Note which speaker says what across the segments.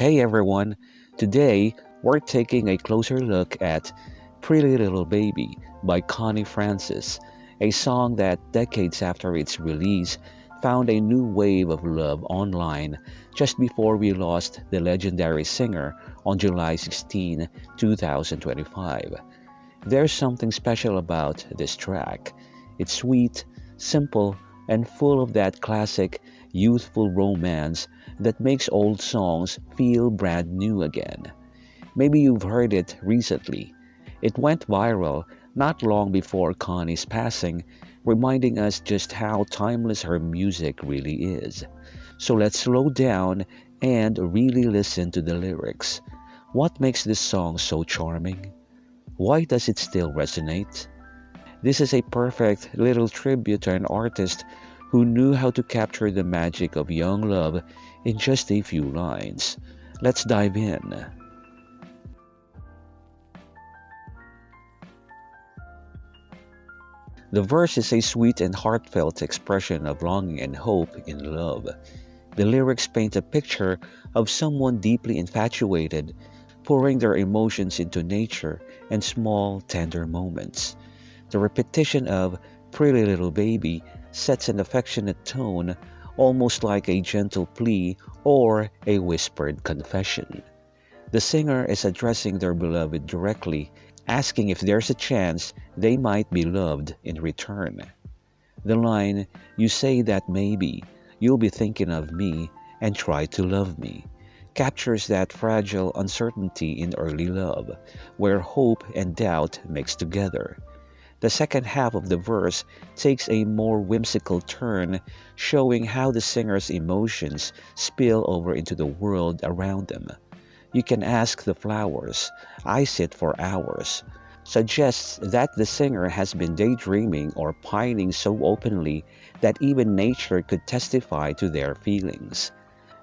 Speaker 1: Hey everyone! Today we're taking a closer look at Pretty Little Baby by Connie Francis, a song that decades after its release found a new wave of love online just before we lost the legendary singer on July 16, 2025. There's something special about this track. It's sweet, simple, and full of that classic youthful romance that makes old songs feel brand new again. Maybe you've heard it recently. It went viral not long before Connie's passing, reminding us just how timeless her music really is. So let's slow down and really listen to the lyrics. What makes this song so charming? Why does it still resonate? This is a perfect little tribute to an artist who knew how to capture the magic of young love in just a few lines. Let's dive in. The verse is a sweet and heartfelt expression of longing and hope in love. The lyrics paint a picture of someone deeply infatuated, pouring their emotions into nature and small, tender moments. The repetition of "Pretty Little Baby" sets an affectionate tone, almost like a gentle plea or a whispered confession. The singer is addressing their beloved directly, asking if there's a chance they might be loved in return. The line, "You say that maybe you'll be thinking of me and try to love me," captures that fragile uncertainty in early love, where hope and doubt mix together. The second half of the verse takes a more whimsical turn, showing how the singer's emotions spill over into the world around them. "You can ask the flowers, I sit for hours," suggests that the singer has been daydreaming or pining so openly that even nature could testify to their feelings.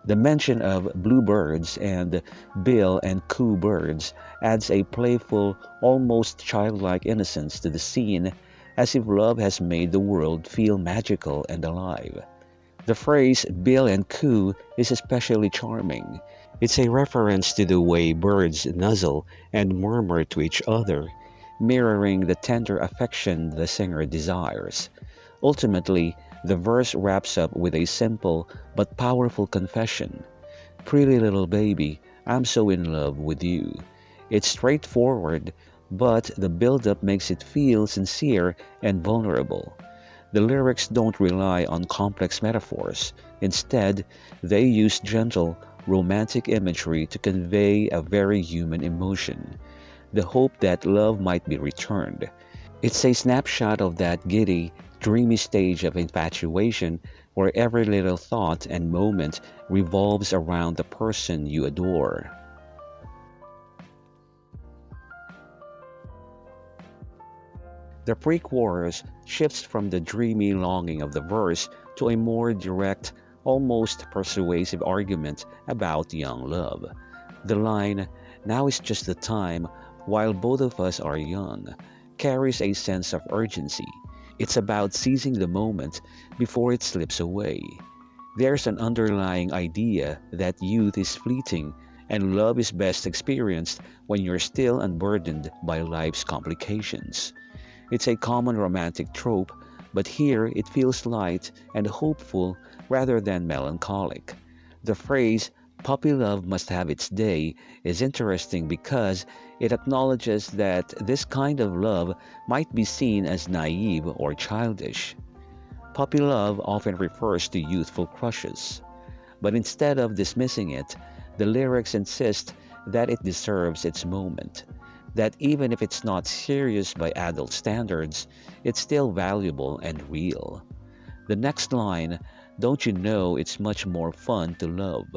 Speaker 1: The mention of bluebirds and bill and coo birds adds a playful, almost childlike innocence to the scene, as if love has made the world feel magical and alive. The phrase "bill and coo" is especially charming. It's a reference to the way birds nuzzle and murmur to each other, mirroring the tender affection the singer desires. Ultimately, the verse wraps up with a simple but powerful confession. "Pretty little baby, I'm so in love with you." It's straightforward, but the build-up makes it feel sincere and vulnerable. The lyrics don't rely on complex metaphors. Instead, they use gentle, romantic imagery to convey a very human emotion, the hope that love might be returned. It's a snapshot of that giddy, dreamy stage of infatuation where every little thought and moment revolves around the person you adore. The pre-chorus shifts from the dreamy longing of the verse to a more direct, almost persuasive argument about young love. The line, "Now is just the time while both of us are young," carries a sense of urgency. It's about seizing the moment before it slips away. There's an underlying idea that youth is fleeting and love is best experienced when you're still unburdened by life's complications. It's a common romantic trope, but here it feels light and hopeful rather than melancholic. The phrase "puppy love must have its day" is interesting because it acknowledges that this kind of love might be seen as naive or childish. Puppy love often refers to youthful crushes, but instead of dismissing it, the lyrics insist that it deserves its moment, that even if it's not serious by adult standards, it's still valuable and real. The next line, "Don't you know it's much more fun to love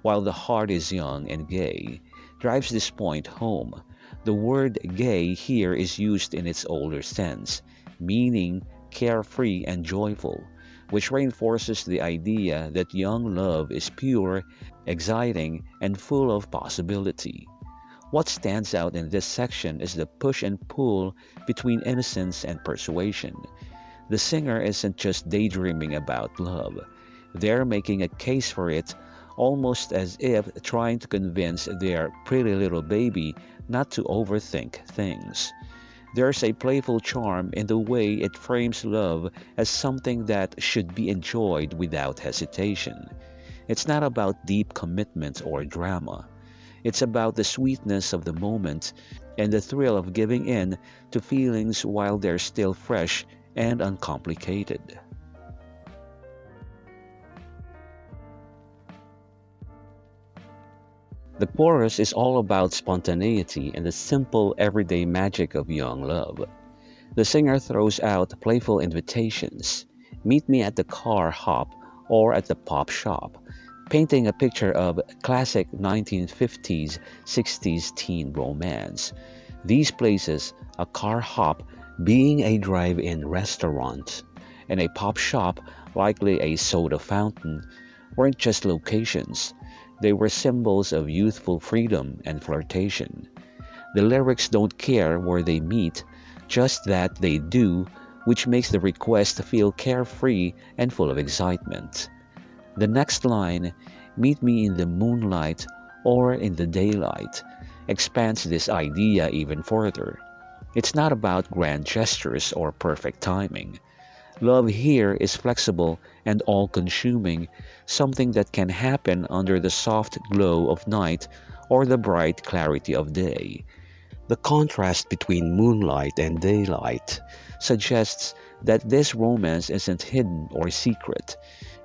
Speaker 1: while the heart is young and gay," drives this point home. The word "gay" here is used in its older sense, meaning carefree and joyful, which reinforces the idea that young love is pure, exciting, and full of possibility. What stands out in this section is the push and pull between innocence and persuasion. The singer isn't just daydreaming about love, they're making a case for it, almost as if trying to convince their pretty little baby not to overthink things. There's a playful charm in the way it frames love as something that should be enjoyed without hesitation. It's not about deep commitment or drama. It's about the sweetness of the moment and the thrill of giving in to feelings while they're still fresh and uncomplicated. The chorus is all about spontaneity and the simple everyday magic of young love. The singer throws out playful invitations. Meet me at the car hop or at the pop shop, painting a picture of classic 1950s 60s teen romance. These places, a car hop being a drive-in restaurant, and a pop shop, likely a soda fountain, weren't just locations. They were symbols of youthful freedom and flirtation. The lyrics don't care where they meet, just that they do, which makes the request feel carefree and full of excitement. The next line, meet me in the moonlight or in the daylight, expands this idea even further. It's not about grand gestures or perfect timing. Love here is flexible and all consuming, something that can happen under the soft glow of night or the bright clarity of day. The contrast between moonlight and daylight suggests that this romance isn't hidden or secret.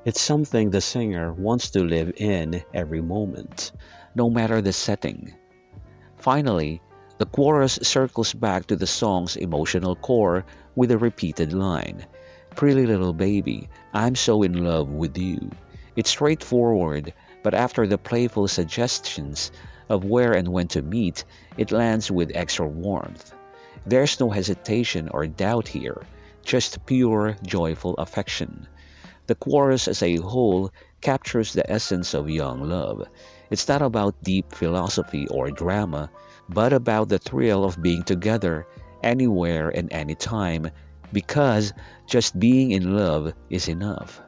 Speaker 1: It's something the singer wants to live in every moment, no matter the setting. Finally, the chorus circles back to the song's emotional core with a repeated line, Pretty little baby, I'm so in love with you. It's straightforward, but after the playful suggestions of where and when to meet, it lands with extra warmth. There's no hesitation or doubt here, just pure, joyful affection. The chorus as a whole captures the essence of young love. It's not about deep philosophy or drama, but about the thrill of being together anywhere and anytime, because just being in love is enough.